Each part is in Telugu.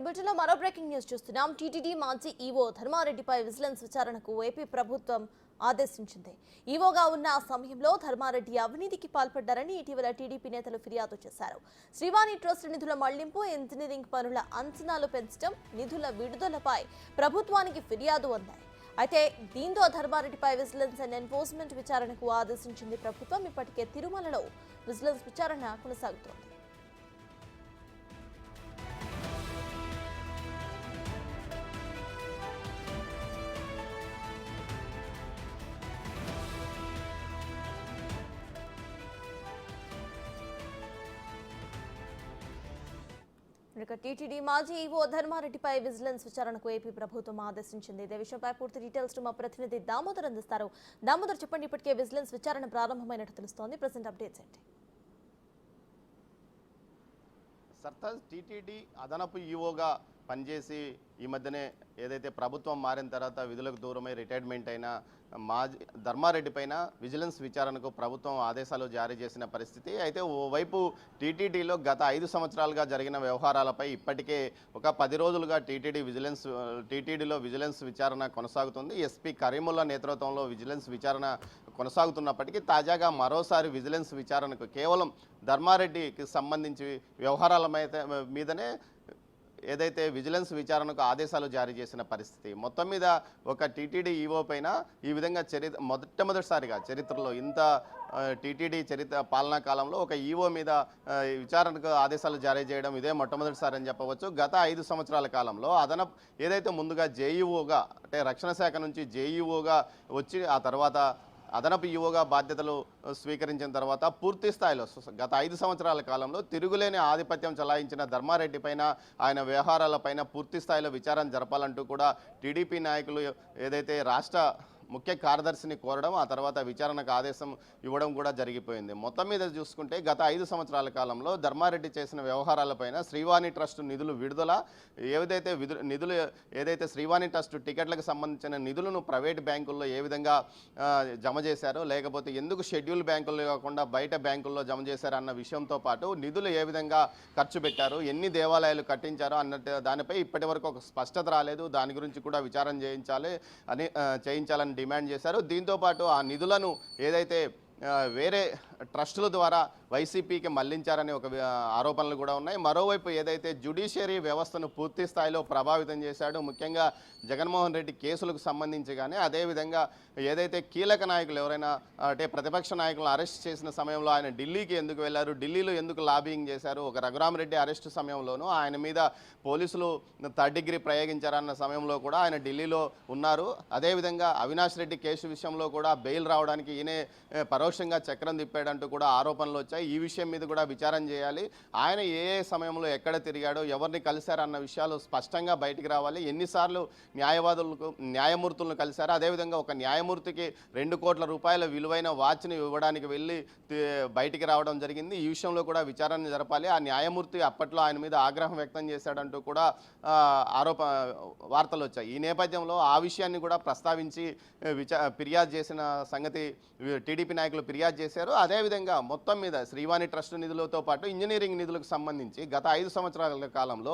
బులెటిన్లో మరో బ్రేకింగ్ న్యూస్ చూస్తున్నాం. టీటీడీ మాజీ ఈవో ధర్మారెడ్డిపై విజిలెన్స్ విచారణకు ఏపీ ప్రభుత్వం ఆదేశించింది. ఈవోగా ఉన్న ఆ సమయంలో ధర్మారెడ్డి అవినీతికి పాల్పడ్డారని ఇటీవల టీడీపీ నేతలు ఫిర్యాదు చేశారు. శ్రీవాణి ట్రస్ట్ నిధుల మళ్లింపు, ఇంజనీరింగ్ పనుల అంచనాలు పెంచడం, నిధుల విడుదలపై ప్రభుత్వానికి ఫిర్యాదు అందాయి. అయితే దీంతో ధర్మారెడ్డిపై విజిలెన్స్ అండ్ ఎన్ఫోర్స్మెంట్ విచారణకు ఆదేశించింది ప్రభుత్వం. ఇప్పటికే తిరుమలలో విజిలెన్స్ విచారణ కొనసాగుతోంది. టీటీడీ మాజీ ఈవో ధర్మారెడ్డిపై విజిలెన్స్ విచారణకు ఏపీ ప్రభుత్వం ఆదేశించింది. ఇదే విషయంపై పూర్తి డీటెయిల్స్ మా ప్రతినిధి దామోదర్ అందిస్తారు. దామోదర్, చెప్పండి, ఇప్పటికే విజిలెన్స్ విచారణ ప్రారంభమైనట్టు తెలుస్తోంది. ప్రెసెంట్ అప్డేట్స్ ఏంటి? సర్తాజ్ టీటీడీ అదనపు ఈవోగా పనిచేసి ఈ మధ్యనే ఏదైతే ప్రభుత్వం మారిన తర్వాత విధులకు దూరమై రిటైర్మెంట్ అయిన మాజీ ధర్మారెడ్డి పైన విజిలెన్స్ విచారణకు ప్రభుత్వం ఆదేశాలు జారీ చేసిన పరిస్థితి. అయితే ఓవైపు టీటీడీలో గత 5 సంవత్సరాలుగా జరిగిన వ్యవహారాలపై ఇప్పటికే ఒక 10 రోజులుగా టీటీడీలో విజిలెన్స్ విచారణ కొనసాగుతుంది. ఎస్పీ కరీముల్లా నేతృత్వంలో విజిలెన్స్ విచారణ కొనసాగుతున్నప్పటికీ తాజాగా మరోసారి విజిలెన్స్ విచారణకు కేవలం ధర్మారెడ్డికి సంబంధించి వ్యవహారాల మీదనే ఏదైతే విజిలెన్స్ విచారణకు ఆదేశాలు జారీ చేసిన పరిస్థితి. మొత్తం మీద ఒక టీటీడీ ఈవో పైన ఈ విధంగా మొట్టమొదటిసారిగా చరిత్రలో ఇంత టీటీడీ పాలనా కాలంలో ఒక ఈవో మీద విచారణకు ఆదేశాలు జారీ చేయడం ఇదే మొట్టమొదటిసారి అని చెప్పవచ్చు. గత 5 సంవత్సరాల కాలంలో ఏదైతే ముందుగా జేఈఓగా అంటే రక్షణ శాఖ నుంచి జేఈఓగా వచ్చి ఆ తర్వాత అదనపు ఈవోగా బాధ్యతలు స్వీకరించిన తర్వాత పూర్తి స్థాయిలో గత 5 సంవత్సరాల కాలంలో తిరుగులేని ఆధిపత్యం చలాయించిన ధర్మారెడ్డి పైన, ఆయన వ్యవహారాలపైన పూర్తి స్థాయిలో విచారణ జరపాలంటూ కూడా టీడీపీ నాయకులు ఏదైతే రాష్ట్ర ముఖ్య కార్యదర్శిని కోరడం, ఆ తర్వాత విచారణకు ఆదేశం ఇవ్వడం కూడా జరిగిపోయింది. మొత్తం మీద చూసుకుంటే గత 5 సంవత్సరాల కాలంలో ధర్మారెడ్డి చేసిన వ్యవహారాలపైన శ్రీవాణి ట్రస్ట్ నిధులు విడుదల, ఏదైతే శ్రీవాణి ట్రస్ట్ టికెట్లకు సంబంధించిన నిధులను ప్రైవేట్ బ్యాంకుల్లో ఏ విధంగా జమ చేశారో, లేకపోతే ఎందుకు షెడ్యూల్ బ్యాంకుల్లో కాకుండా బయట బ్యాంకుల్లో జమ చేశారు అన్న విషయంతో పాటు నిధులు ఏ విధంగా ఖర్చు పెట్టారు, ఎన్ని దేవాలయాలు కట్టించారో అన్నట్టు దానిపై ఇప్పటి వరకు ఒక స్పష్టత రాలేదు. దాని గురించి కూడా విచారణ చేయించాలని డిమాండ్ చేశారు. దీంతోపాటు ఆ నిధులను ఏదైతే వేరే ట్రస్టుల ద్వారా వైసీపీకి మళ్లించారనే ఒక ఆరోపణలు కూడా ఉన్నాయి. మరోవైపు ఏదైతే జ్యుడిషియరీ వ్యవస్థను పూర్తి స్థాయిలో ప్రభావితం చేశాడు, ముఖ్యంగా జగన్మోహన్ రెడ్డి కేసులకు సంబంధించి కానీ, అదేవిధంగా ఏదైతే కీలక నాయకులు ఎవరైనా అంటే ప్రతిపక్ష నాయకులను అరెస్ట్ చేసిన సమయంలో ఆయన ఢిల్లీకి ఎందుకు వెళ్ళారు, ఢిల్లీలో ఎందుకు లాబింగ్ చేశారు, ఒక రఘురామరెడ్డి అరెస్టు సమయంలోనూ ఆయన మీద పోలీసులు 3rd డిగ్రీ ప్రయోగించారన్న సమయంలో కూడా ఆయన ఢిల్లీలో ఉన్నారు. అదేవిధంగా అవినాష్ రెడ్డి కేసు విషయంలో కూడా బెయిల్ రావడానికి ఈయనే పరోక్షంగా చక్రం తిప్పాడంటూ కూడా ఆరోపణలు వచ్చాయి. ఈ విషయం మీద కూడా విచారణ చేయాలి. ఆయన ఏ సమయంలో ఎక్కడ తిరిగాడో, ఎవరిని కలిశారన్న విషయాలు స్పష్టంగా బయటికి రావాలి. ఎన్నిసార్లు న్యాయమూర్తులను కలిశారు, అదేవిధంగా ఒక న్యాయమూర్తికి 2 కోట్ల రూపాయల విలువైన వాచ్ని ఇవ్వడానికి వెళ్ళి బయటికి రావడం జరిగింది. ఈ విషయంలో కూడా విచారణ జరపాలి. ఆ న్యాయమూర్తి అప్పట్లో ఆయన మీద ఆగ్రహం వ్యక్తం చేశాడంటూ కూడా వార్తలు వచ్చాయి. ఈ నేపథ్యంలో ఆ విషయాన్ని కూడా ప్రస్తావించి ఫిర్యాదు చేసిన సంగతి టీడీపీ నాయకులు ఫిర్యాదు చేశారు. అదేవిధంగా మొత్తం మీద శ్రీవాణి ట్రస్ట్ నిధులతో పాటు ఇంజనీరింగ్ నిధులకు సంబంధించి గత 5 సంవత్సరాల కాలంలో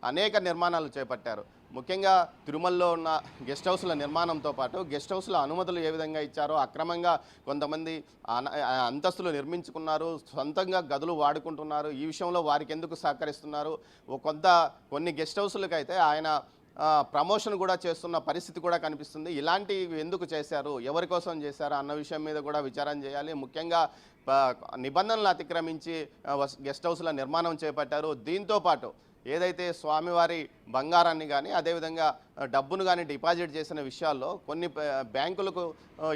అనేక నిర్మాణాలు చేపట్టారు. ముఖ్యంగా తిరుమలలో ఉన్న గెస్ట్ హౌస్ల నిర్మాణంతో పాటు గెస్ట్ హౌస్ల అనుమతులు ఏ విధంగా ఇచ్చారో, అక్రమంగా కొంతమంది అంతస్తులు నిర్మించుకున్నారు, సొంతంగా గదులు వాడుకుంటున్నారు, ఈ విషయంలో వారికి ఎందుకు సహకరిస్తున్నారు, కొన్ని గెస్ట్ హౌస్లకు అయితే ఆయన ప్రమోషన్ కూడా చేస్తున్న పరిస్థితి కూడా కనిపిస్తుంది. ఇలాంటివి ఎందుకు చేశారు, ఎవరి కోసం చేశారు అన్న విషయం మీద కూడా విచారణ చేయాలి. ముఖ్యంగా నిబంధనలు అతిక్రమించి గెస్ట్ హౌస్ల నిర్మాణం చేపట్టారు. దీంతోపాటు ఏదైతే స్వామివారి బంగారాన్ని కానీ, అదేవిధంగా డబ్బును కానీ డిపాజిట్ చేసిన విషయాల్లో కొన్ని బ్యాంకులకు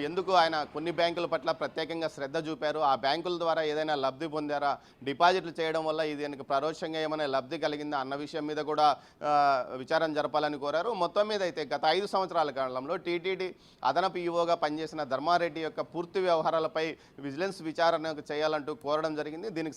ఎందుకు ఆయన కొన్ని బ్యాంకుల పట్ల ప్రత్యేకంగా శ్రద్ధ చూపారు, ఆ బ్యాంకుల ద్వారా ఏదైనా లబ్ధి పొందారా, డిపాజిట్లు చేయడం వల్ల ఇది పరోక్షంగా ఏమైనా లబ్ధి కలిగిందా అన్న విషయం మీద కూడా విచారణ జరపాలని కోరారు. మొత్తం మీద అయితే గత 5 సంవత్సరాల కాలంలో టీటీడీ అదనపు ఈవోగా పనిచేసిన ధర్మారెడ్డి యొక్క పూర్తి వ్యవహారాలపై విజిలెన్స్ విచారణ చేయాలంటూ కోరడం జరిగింది. దీనికి